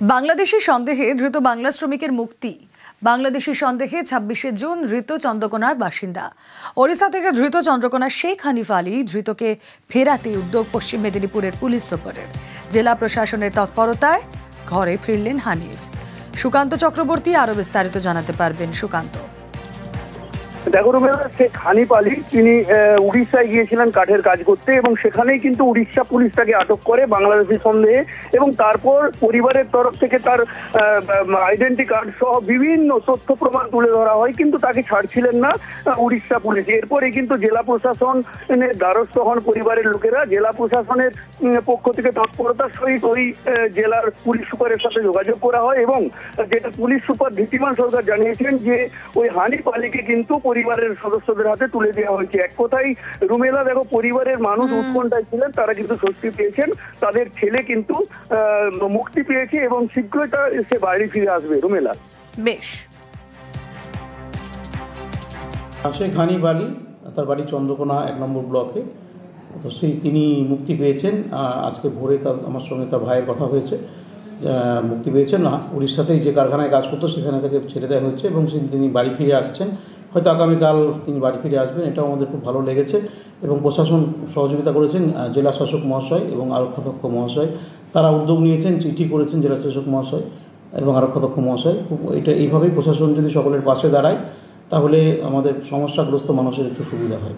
বাংলাদেশি সন্দেহে ধৃত বাংলা শ্রমিকের মুক্তি। বাংলাদেশি সন্দেহে ২৬শে জুন ধৃত চন্দ্রকোনার বাসিন্দা। ওড়িশা থেকে ধৃত চন্দ্রকোনার শেখ হানিফ আলী ধৃতকে ফেরাতে উদ্যোগ পশ্চিম মেদিনীপুরের পুলিশ সুপারের। জেলা প্রশাসনের তৎপরতায় ঘরে ফিরলেন হানিফ। সুকান্ত চক্রবর্তী আরো বিস্তারিত জানাতে পারবেন। সুকান্ত, দেখো রুমেলা, শেখ হানিফ আলী তিনি উড়িষ্যায় গিয়েছিলেন কাঠের কাজ করতে এবং সেখানেই কিন্তু উড়িষ্যা পুলিশ তাকে আটক করে বাংলাদেশি সন্দেহে, এবং তারপর পরিবারের তরফ থেকে তার আইডেন্টি কার্ড সহ বিভিন্ন তথ্য প্রমাণ তুলে ধরা হয়, কিন্তু তাকে ছাড়ছিলেন না উড়িষ্যা পুলিশ। এরপরে কিন্তু জেলা প্রশাসনের দ্বারস্থ হন পরিবারের লোকেরা। জেলা প্রশাসনের পক্ষ থেকে তৎপরতার সহিত ওই জেলার পুলিশ সুপারের সাথে যোগাযোগ করা হয় এবং যেটা পুলিশ সুপার ধীতিমান সরকার জানিয়েছেন যে ওই হানিফ আলীকে কিন্তু পরিবারের সদস্যদের হাতে তুলে দেওয়া হয়েছে। এক কথাই রুমেলা, দেখো, পরিবারের মানুষ উৎকণ্ঠায় ছিলেন, তারা কিন্তু স্বস্তি পেয়েছেন, তাদের ছেলে কিন্তু মুক্তি পেয়েছে এবং শীঘ্রই সে বাড়ি ফিরে আসবে। রুমেলা, বেশ। শেখ হানিফ আলী, তার বাড়ি চন্দ্রকোনা ১ নম্বর ব্লকে। তো তিনি মুক্তি পেয়েছেন। আজকে ভোরে আমার সঙ্গে তার ভাইয়ের কথা হয়েছে, মুক্তি পেয়েছেন। উড়িষ্যাতেই যে কারখানায় কাজ করতো সেখানে থেকে ছেড়ে দেওয়া হয়েছে এবং তিনি বাড়ি ফিরে আসছেন। হয়তো আগামীকাল তিনি বাড়ি ফিরে আসবেন, এটাও আমাদের খুব ভালো লেগেছে। এবং প্রশাসন সহযোগিতা করেছেন, জেলা শাসক মহাশয় এবং আরক্ষাধ্যক্ষ মহাশয় তারা উদ্যোগ নিয়েছেন, চিঠি করেছেন জেলা শাসক মহাশয় এবং আরক্ষাধ্যক্ষ মহাশয়। এটা এইভাবেই প্রশাসন যদি সকলের পাশে দাঁড়ায় তাহলে আমাদের সমস্যাগ্রস্ত মানুষের একটু সুবিধা হয়।